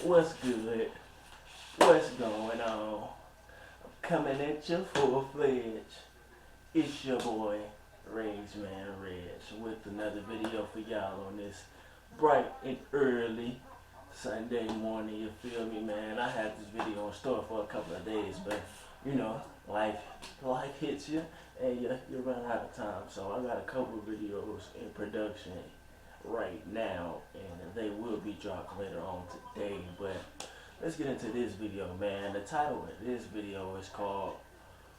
What's good? What's going on? Coming at you full-fledged. It's your boy, Regg, with another video for y'all on this bright and early Sunday morning. You feel me, man? I had this video in store for a couple of days, but you know, life hits you and you run out of time. So I got a couple of videos in production right now, and they will be dropped later on today. But let's get into this video, man. The title of this video is called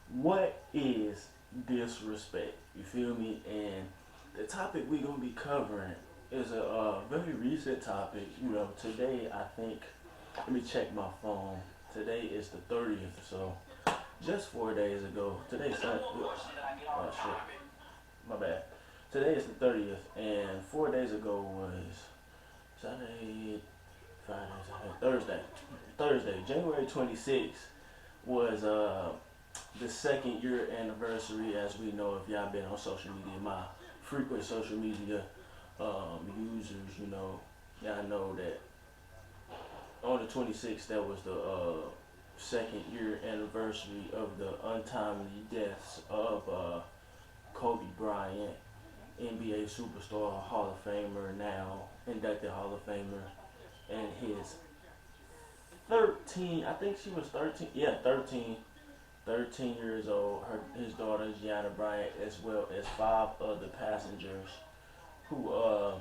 "What is Disrespect?" You feel me? And the topic we're gonna be covering is a very recent topic. You know, today I think. Let me check my phone. Today is the 30th, so just 4 days ago. Today's Sunday. Oh shit, my bad. Today is the 30th, and 4 days ago was Saturday, Friday, Saturday, Thursday, January 26th was the second year anniversary. As we know, if y'all been on social media, my frequent social media users, you know, y'all know that on the 26th, that was the second year anniversary of the untimely deaths of Kobe Bryant, NBA superstar, Hall of Famer, now inducted Hall of Famer, and his 13, I think she was 13, yeah, 13 years old, his daughter, Dwyane Bryant, as well as 5 other passengers who were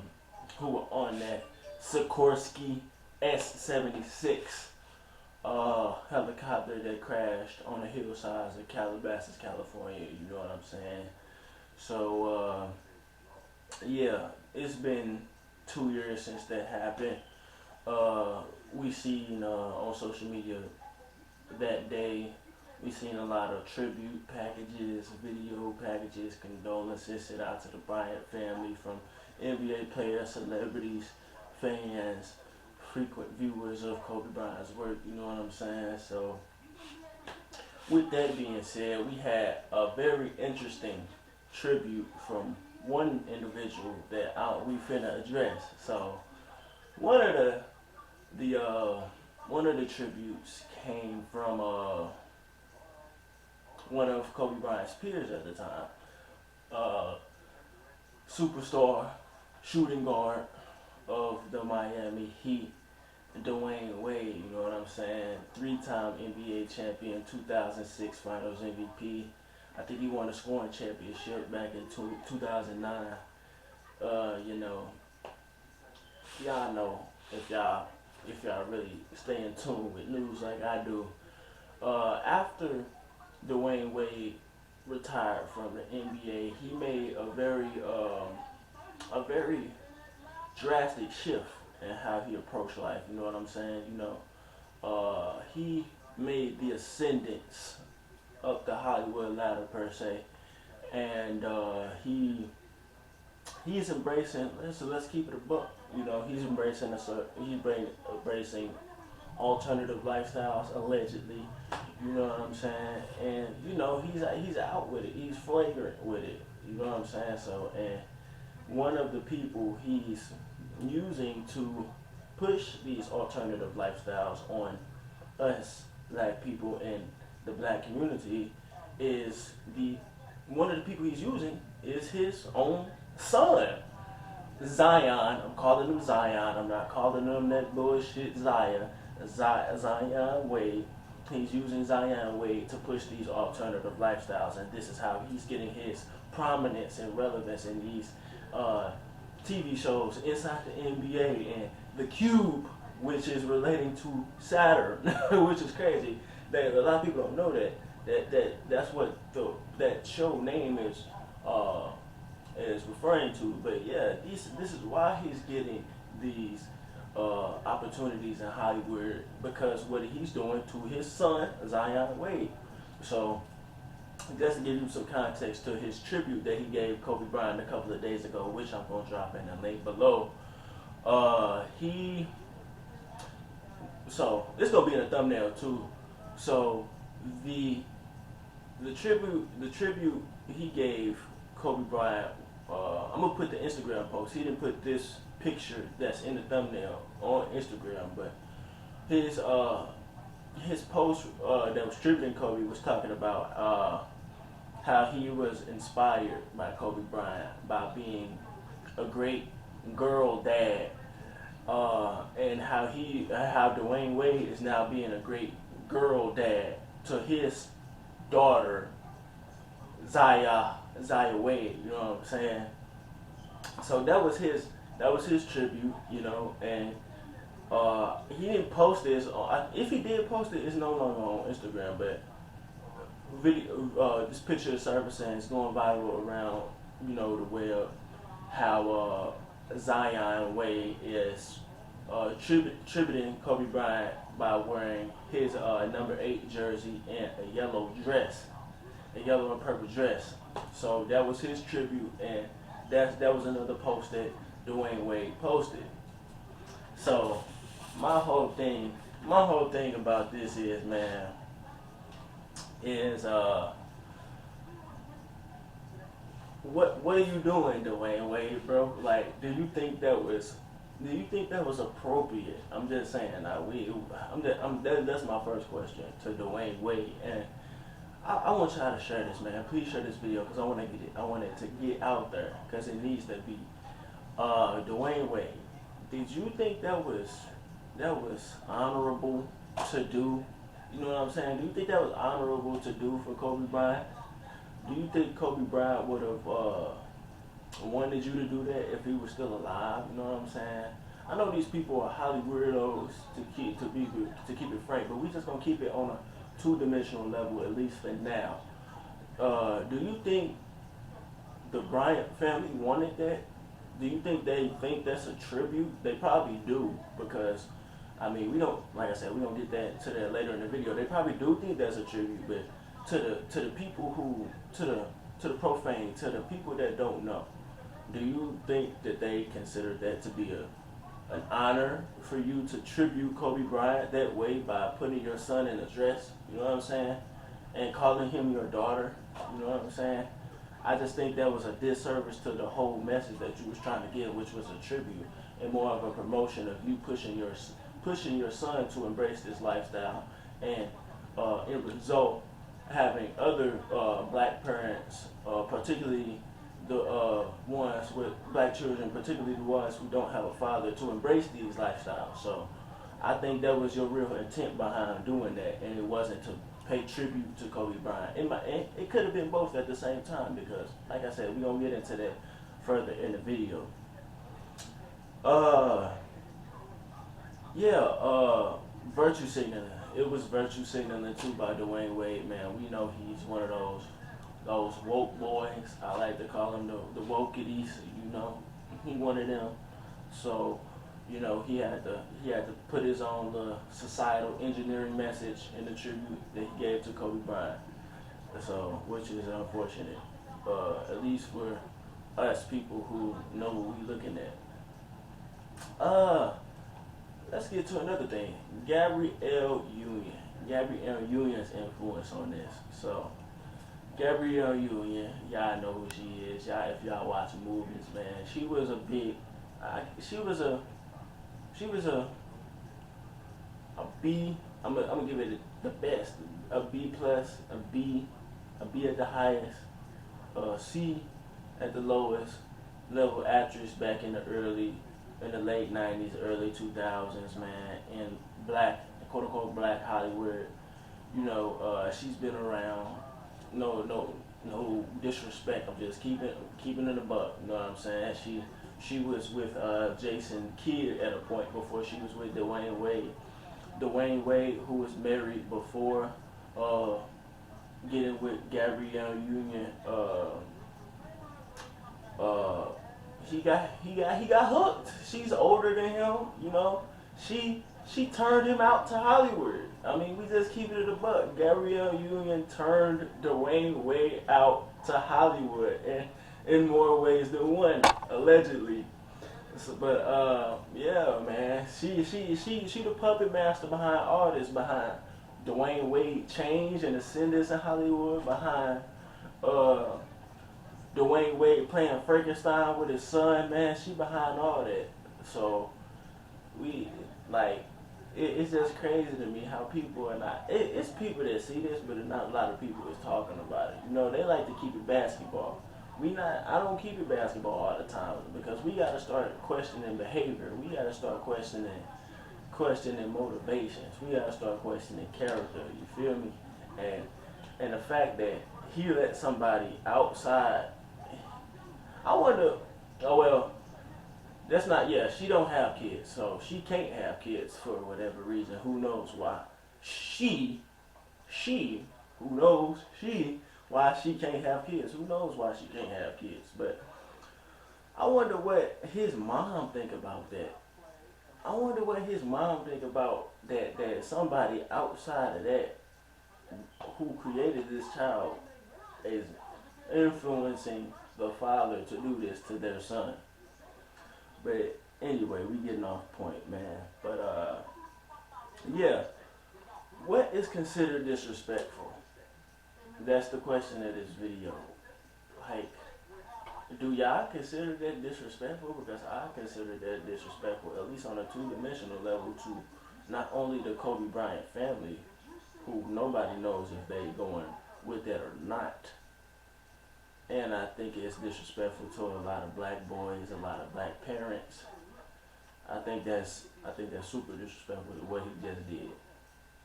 on that Sikorsky S-76 helicopter that crashed on the hillsides of Calabasas, California. You know what I'm saying? So yeah, it's been 2 years since that happened. We seen on social media that day, we seen a lot of tribute packages, video packages, condolences sent out to the Bryant family from NBA players, celebrities, fans, frequent viewers of Kobe Bryant's work. You know what I'm saying? So with that being said, we had a very interesting tribute from one individual that we finna address. So one of the tributes came from one of Kobe Bryant's peers at the time, superstar, shooting guard of the Miami Heat, Dwyane Wade. You know what I'm saying? 3-time NBA champion, 2006 Finals MVP. I think he won a scoring championship back in 2009. You know, y'all know, if y'all really stay in tune with news like I do. After Dwyane Wade retired from the NBA, he made a very drastic shift in how he approached life. You know what I'm saying? You know, he made the ascendance up the Hollywood ladder per se, and he's embracing. So let's keep it a buck. You know, he's embracing alternative lifestyles, allegedly. You know what I'm saying? And you know, he's out with it. He's flagrant with it. You know what I'm saying? So, and one of the people he's using to push these alternative lifestyles on us black people and the black community is one of the people he's using is his own son, Zion. I'm calling him Zion. I'm not calling him that bullshit Zion Wade. He's using Zion Wade to push these alternative lifestyles, and this is how he's getting his prominence and relevance in these TV shows inside the NBA and the Cube, which is relating to Saturn, which is crazy. That a lot of people don't know that's what that show name is referring to. But yeah, this is why he's getting these opportunities in Hollywood, because what he's doing to his son Zion Wade. So just to give you some context to his tribute that he gave Kobe Bryant a couple of days ago, which I'm gonna drop in the link below. So it's gonna be in the thumbnail too. So the tribute he gave Kobe Bryant. I'm gonna put the Instagram post. He didn't put this picture that's in the thumbnail on Instagram, but his his post that was tributing Kobe was talking about how he was inspired by Kobe Bryant by being a great girl dad, and how Dwyane Wade is now being a great girl dad to his daughter Zaya Wade. You know what I'm saying? So that was his tribute, you know, and he didn't post this. If he did post it, it's no longer on Instagram. But this picture is surfacing, it's going viral around, you know, the web. How Zion Wade is tributing Kobe Bryant by wearing his number 8 jersey and a yellow dress, a yellow and purple dress. So that was his tribute, and that was another post that Dwyane Wade posted. So my whole thing about this is, man, is what are you doing, Dwyane Wade, bro? Like, do you think that was appropriate? I'm just saying. That's my first question to Dwyane Wade, and I want y'all to share this, man. Please share this video because I want it to get out there because it needs to be. Dwyane Wade, did you think that was honorable to do? You know what I'm saying? Do you think that was honorable to do for Kobe Bryant? Do you think Kobe Bryant would have wanted you to do that if he was still alive? You know what I'm saying? I know these people are highly weirdos to keep it frank, but we just gonna keep it on a 2-dimensional level, at least for now. Do you think the Bryant family wanted that? Do you think they think that's a tribute? They probably do, because I mean, we don't, like I said, we don't get that later in the video. They probably do think that's a tribute, but to the people who, to the profane, to the people that don't know, do you think that they consider that to be an honor for you to tribute Kobe Bryant that way by putting your son in a dress? You know what I'm saying? And calling him your daughter. You know what I'm saying? I just think that was a disservice to the whole message that you was trying to give, which was a tribute and more of a promotion of you pushing your son to embrace this lifestyle, and in result having other black parents, particularly the ones with black children, particularly the ones who don't have a father, to embrace these lifestyles. So I think that was your real intent behind doing that, and it wasn't to pay tribute to Kobe Bryant. And it could have been both at the same time, because, like I said, we're going to get into that further in the video. Virtue signaling. It was virtue signaling too by Dwyane Wade, man. We know he's one of those woke boys. I like to call him the wokeities, you know. He one of them. So, you know, he had to put his own little societal engineering message in the tribute that he gave to Kobe Bryant. So, which is unfortunate, at least for us people who know what we're looking at. Let's get to another thing. Gabrielle Union's influence on this. So, Gabrielle Union, y'all know who she is. If y'all watch movies, man, she was a B. I'm gonna give it the best. A B plus, a B at the highest, C at the lowest level actress back in the late 90s, early 2000s, man, in black, quote unquote, black Hollywood. You know, she's been around. No disrespect. I'm just keeping it a buck. You know what I'm saying? She was with Jason Kidd at a point before she was with Dwyane Wade. Dwyane Wade, who was married before getting with Gabrielle Union, he got hooked. She's older than him, you know. She turned him out to Hollywood. I mean, we just keep it a buck. Gabrielle Union turned Dwyane Wade out to Hollywood, and in more ways than one, allegedly. So, but yeah, man, she the puppet master behind all this, behind Dwyane Wade change and ascendance in Hollywood, behind Dwyane Wade playing Frankenstein with his son, man. She behind all that. So we like, it's just crazy to me how people are not. It's people that see this, but not a lot of people is talking about it. You know, they like to keep it basketball. We not. I don't keep it basketball all the time because we got to start questioning behavior. We got to start questioning motivations. We got to start questioning character. You feel me? And and the fact that he let somebody outside. I wonder. Oh well, that's not, yeah, she don't have kids, so she can't have kids for whatever reason. Who knows why? She, she, who knows why she can't have kids? Who knows why she can't have kids? But I wonder what his mom think about that. I wonder what his mom think about that somebody outside of that who created this child is influencing the father to do this to their son. But anyway, we getting off point, man. But yeah, what is considered disrespectful? That's the question of this video. Like, do y'all consider that disrespectful? Because I consider that disrespectful, at least on a two-dimensional level, to not only the Kobe Bryant family, who nobody knows if they going with that or not. And I think it's disrespectful to a lot of black boys, a lot of black parents. I think that's super disrespectful to what he just did.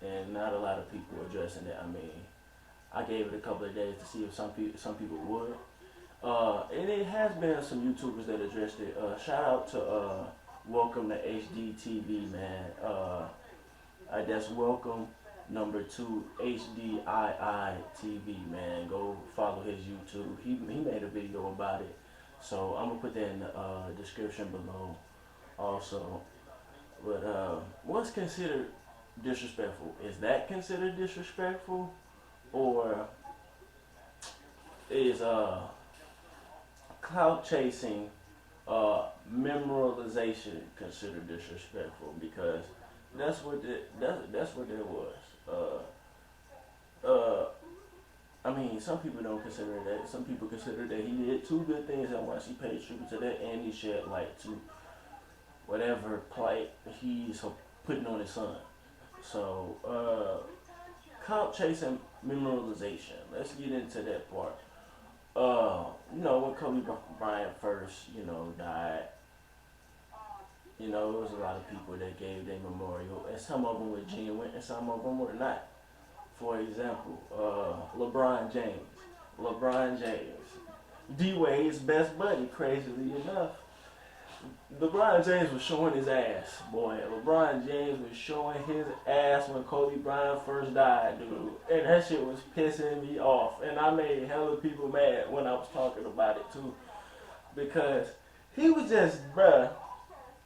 And not a lot of people addressing it. I mean, I gave it a couple of days to see if some people would. And it has been some YouTubers that addressed it. Shout out to Welcome to HD TV, man. That's Welcome #2 HDII TV, man. Go follow his YouTube. He made a video about it, so I'm gonna put that in the description below also. But what's considered disrespectful? Is that considered disrespectful, or is clout chasing, memorialization considered disrespectful? Because that's what it was. I mean, some people don't consider that. Some people consider that he did two good things at once. He paid tribute to that, and he shed light to whatever plight he's putting on his son. So, clout chasing, memorialization. Let's get into that part. When Kobe Bryant first, died, there was a lot of people that gave their memorial, and some of them were genuine, and some of them were not. For example, LeBron James, D-Wade's best buddy, crazily enough. LeBron James was showing his ass, boy. LeBron James was showing his ass when Kobe Bryant first died, dude. And that shit was pissing me off. And I made hella people mad when I was talking about it, too. Because he was just, bruh,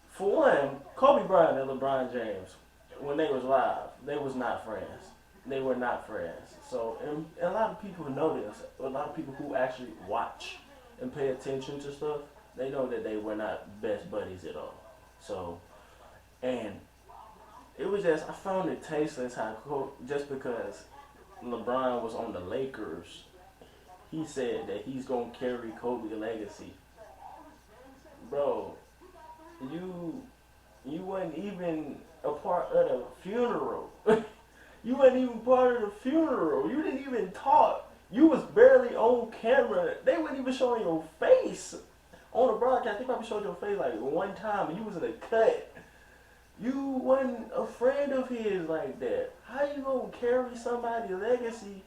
for one, Kobe Bryant and LeBron James, when they was live, they was not friends. They were not friends. So, and a lot of people know this. A lot of people who actually watch and pay attention to stuff, they know that they were not best buddies at all. So, and it was just, I found it tasteless how, just because LeBron was on the Lakers, he said that he's going to carry Kobe's legacy. Bro, you wasn't even a part of the funeral. You wasn't even part of the funeral. You didn't even talk. You was barely on camera. They weren't even showing your face on the broadcast. They probably showed your face like one time and you was in a cut. You wasn't a friend of his like that. How you gonna carry somebody's legacy?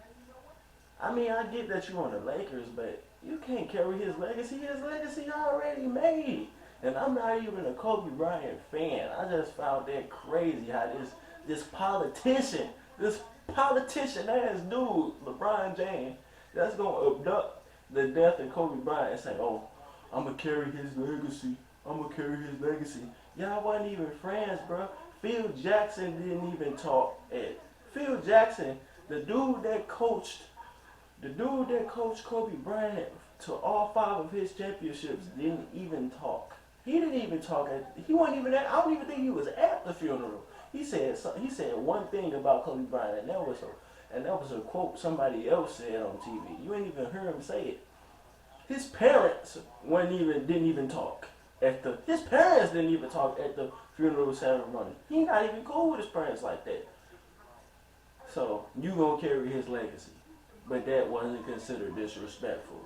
I mean, I get that you on the Lakers, but you can't carry his legacy. His legacy already made. And I'm not even a Kobe Bryant fan. I just found that crazy how this politician ass dude, LeBron James, that's gonna abduct the death of Kobe Bryant and say, oh, I'm gonna carry his legacy. Y'all wasn't even friends, bro. Phil Jackson didn't even talk. Phil Jackson, the dude that coached Kobe Bryant to all 5 of his championships, didn't even talk. He didn't even talk. He wasn't even at. I don't even think he was at the funeral. He said one thing about Kobe Bryant, and that was a quote somebody else said on TV. You ain't even heard him say it. His parents didn't even talk. his parents didn't even talk at the funeral ceremony. He not even cool with his parents like that. So you gonna carry his legacy, but that wasn't considered disrespectful.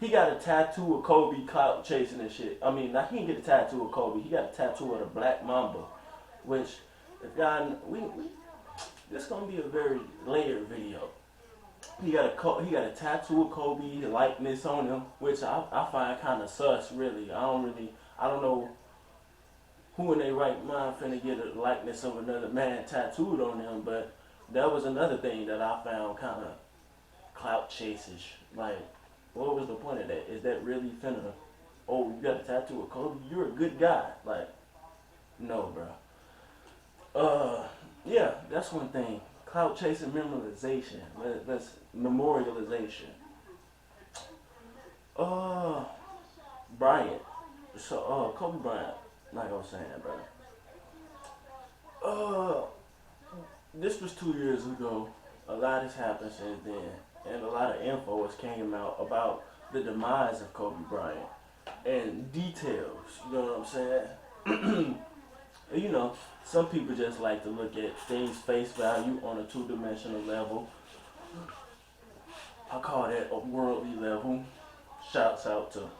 He got a tattoo of Kobe clout chasing and shit. I mean, he didn't get a tattoo of Kobe. He got a tattoo of the Black Mamba, which if y'all this gonna be a very layered video. He got a tattoo of Kobe likeness on him, which I find kind of sus. Really, I don't know who in their right mind finna get a likeness of another man tattooed on them, but that was another thing that I found kind of clout chasish. Like, what was the point of that? Is that really finna? Oh, you got a tattoo of Kobe? You're a good guy. Like, no, bro. Yeah, that's one thing. Clout chasing, memorization. Let's memorialization. Bryant. So, Kobe Bryant. Like I was saying, bro. This was 2 years ago. A lot has happened since then, and a lot of info has came out about the demise of Kobe Bryant and details. You know what I'm saying? You know, some people just like to look at things face value on a two-dimensional level. I call that a worldly level. Shouts out to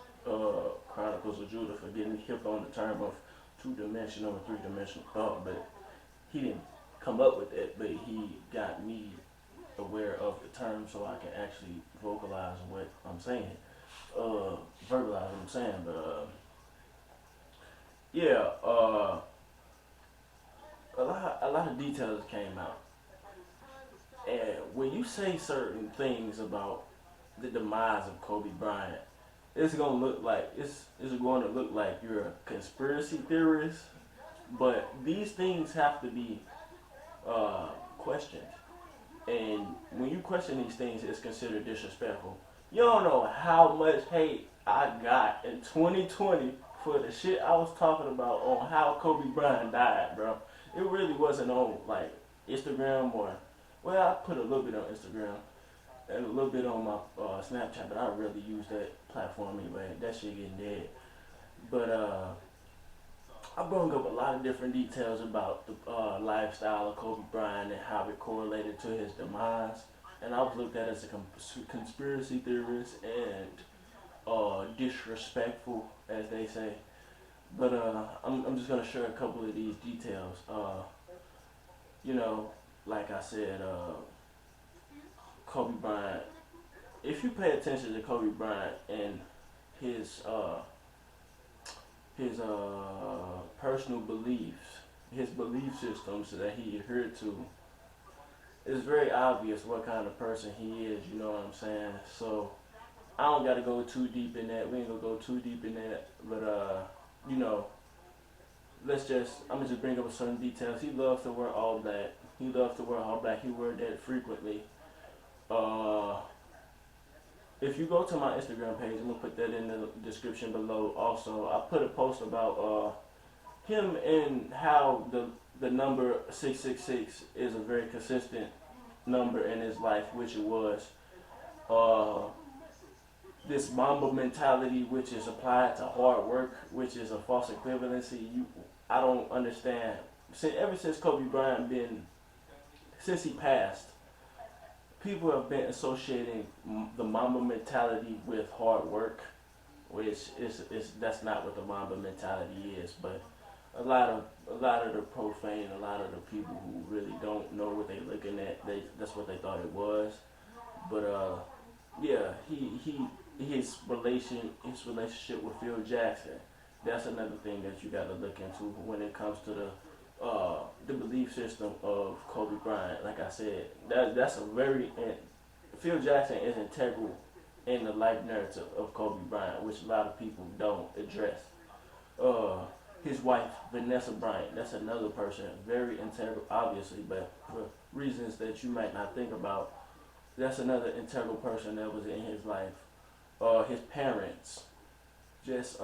Chronicles of Judah for getting me hip on the term of two-dimensional and three-dimensional thought, but he didn't come up with that, but he got me aware of the term so I can actually vocalize what I'm saying, verbalize what I'm saying, but yeah, a lot of details came out, and when you say certain things about the demise of Kobe Bryant, it's going to look like you're a conspiracy theorist, but these things have to be questioned. And when you question these things, it's considered disrespectful. You don't know how much hate I got in 2020 for the shit I was talking about on how Kobe Bryant died, bro. It really wasn't on like Instagram well, I put a little bit on Instagram and a little bit on my Snapchat, but I don't really use that platform anyway. That shit getting dead. But I brought up a lot of different details about the lifestyle of Kobe Bryant and how it correlated to his demise. And I was looked at as a conspiracy theorist and disrespectful, as they say. But I'm just going to share a couple of these details. You know, like I said, Kobe Bryant, if you pay attention to Kobe Bryant and his personal beliefs, his belief systems that he adhered to, it's very obvious what kind of person he is, you know what I'm saying? So I don't gotta go too deep in that. We ain't gonna go too deep in that, but you know, I'm gonna just bring up certain details. He loves to wear all black. He wore that frequently. If you go to my Instagram page, I'm gonna put that in the description below. Also, I put a post about him and how the number 666 is a very consistent number in his life, which it was. This Mamba mentality, which is applied to hard work, which is a false equivalency. I don't understand. Ever since Kobe Bryant since he passed, people have been associating the Mamba mentality with hard work, which that's not what the Mamba mentality is. But a lot of the profane, a lot of the people who really don't know what they're looking at, that's what they thought it was. But yeah, his relationship with Phil Jackson, that's another thing that you got to look into when it comes to the belief system of Kobe Bryant. Like I said, that's a very Phil Jackson is integral in the life narrative of Kobe Bryant, which a lot of people don't address. His wife, Vanessa Bryant, that's another person, very integral, obviously, but for reasons that you might not think about, that's another integral person that was in his life. His parents, just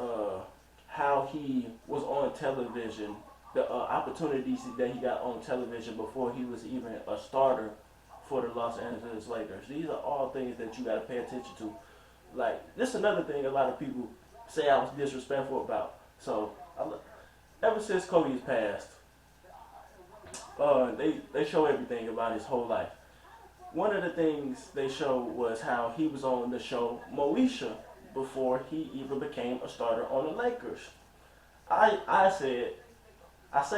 how he was on television, the opportunities that he got on television before he was even a starter for the Los Angeles Lakers. These are all things that you got to pay attention to. Like, this is another thing a lot of people say I was disrespectful about. So ever since Kobe's passed, they show everything about his whole life. One of the things they showed was how he was on the show Moesha before he even became a starter on the Lakers. I say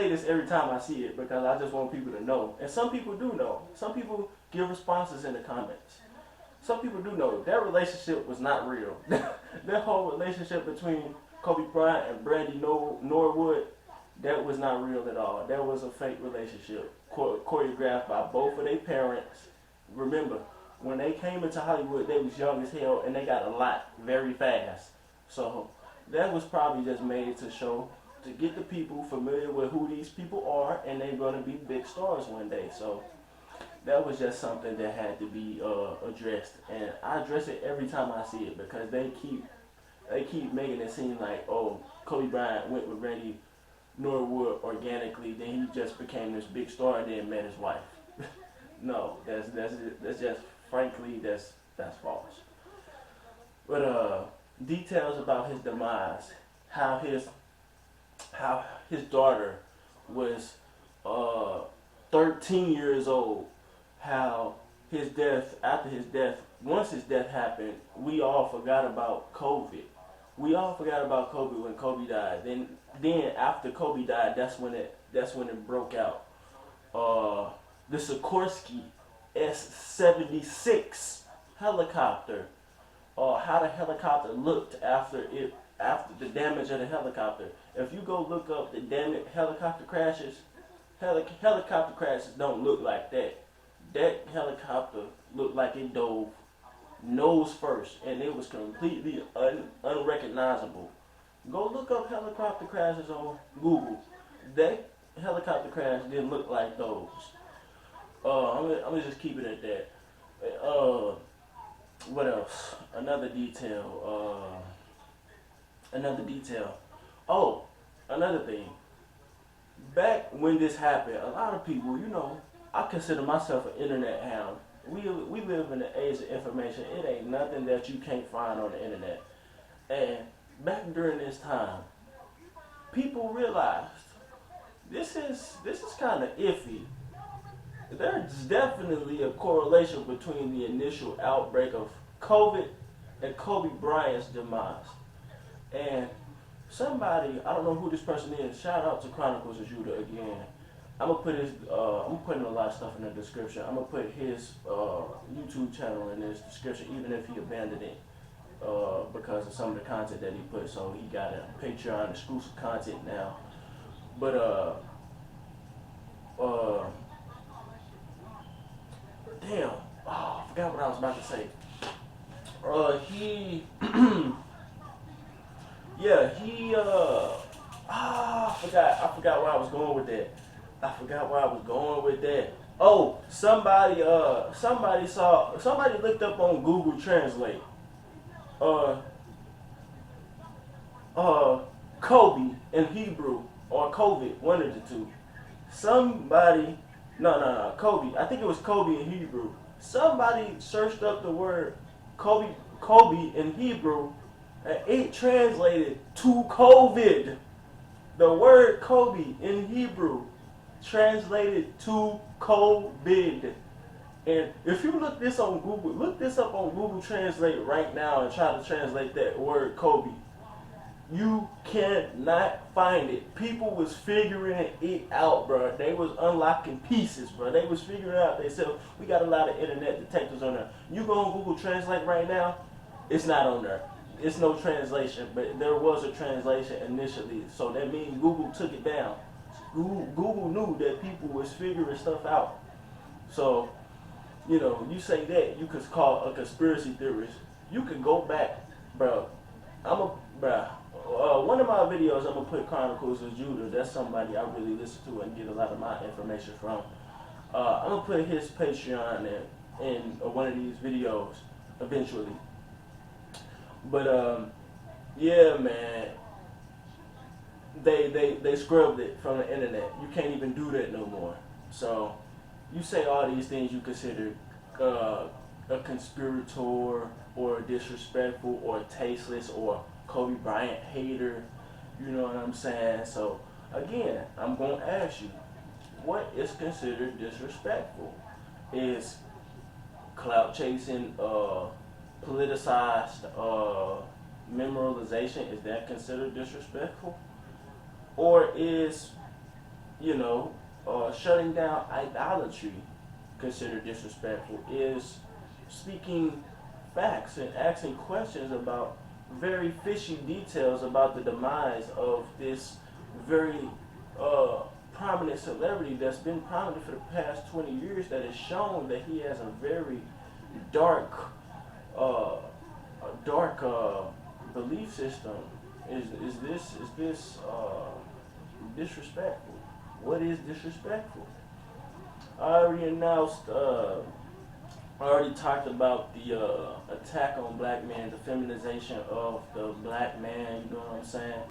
this every time I see it because I just want people to know. And some people do know. Some people give responses in the comments. Some people do know their relationship was not real. Their whole relationship between Kobe Bryant and Brandy Norwood, that was not real at all. That was a fake relationship choreographed by both of their parents. Remember, when they came into Hollywood, they was young as hell and they got a lot very fast. So that was probably just made to show, to get the people familiar with who these people are, and they're going to be big stars one day. So that was just something that had to be addressed, and I address it every time I see it because they keep making it seem like, oh, Kobe Bryant went with Randy Norwood organically, then he just became this big star and then met his wife. No, that's just, frankly, that's false. But details about his demise, how his daughter was 13 years old, how his death, after his death, once his death happened, we all forgot about COVID. We all forgot about Kobe when Kobe died. Then after Kobe died, that's when it broke out. The Sikorsky S-76 helicopter, how the helicopter looked after the damage of the helicopter. If you go look up the damaged helicopter crashes, helicopter crashes don't look like that. That helicopter looked like it dove nose first, and it was completely unrecognizable. Go look up helicopter crashes on Google. That helicopter crash didn't look like those. I'm gonna just keep it at that. What else? Another detail. Oh, another thing. Back when this happened, a lot of people, I consider myself an internet hound. We live in the age of information. It ain't nothing that you can't find on the internet. And back during this time, people realized this is kind of iffy. There's definitely a correlation between the initial outbreak of COVID and Kobe Bryant's demise. And somebody, I don't know who this person is, shout out to Chronicles of Judah again. I'm putting a lot of stuff in the description. I'm gonna put his YouTube channel in this description, even if he abandoned it because of some of the content that he put. So he got a Patreon exclusive content now. But damn, I forgot what I was about to say. I forgot where I was going with that. Oh, somebody looked up on Google Translate. Kobe in Hebrew or COVID, one of the two. Kobe. I think it was Kobe in Hebrew. Somebody searched up the word Kobe in Hebrew, and it translated to COVID. The word Kobe in Hebrew translated to COVID. And if you look this up on Google Translate right now and try to translate that word Kobe, you cannot find it. People was figuring it out, bro. They was unlocking pieces, bro. They was figuring out themselves. We got a lot of internet detectives on there. You go on Google Translate right now, it's not on there. It's no translation, but there was a translation initially. So that means Google took it down. Google knew that people was figuring stuff out. So, you say that, you could call a conspiracy theorist. You could go back, bro. One of my videos, I'm gonna put Chronicles of Judah. That's somebody I really listen to and get a lot of my information from. I'm gonna put his Patreon in one of these videos eventually. But yeah, man, they scrubbed it from the internet. You can't even do that no more. So you say all these things you consider a conspirator or disrespectful or tasteless or Kobe Bryant hater. You know what I'm saying? So again, I'm gonna ask you, what is considered disrespectful? Is clout chasing, politicized memorialization, is that considered disrespectful? Or is, you know, shutting down idolatry considered disrespectful? Is speaking facts and asking questions about very fishy details about the demise of this very uh, prominent celebrity that's been prominent for the past 20 years, that has shown that he has a very dark, uh, belief system? Is this disrespectful? What is disrespectful? I already announced. I already talked about the attack on black men, the feminization of the black man. You know what I'm saying?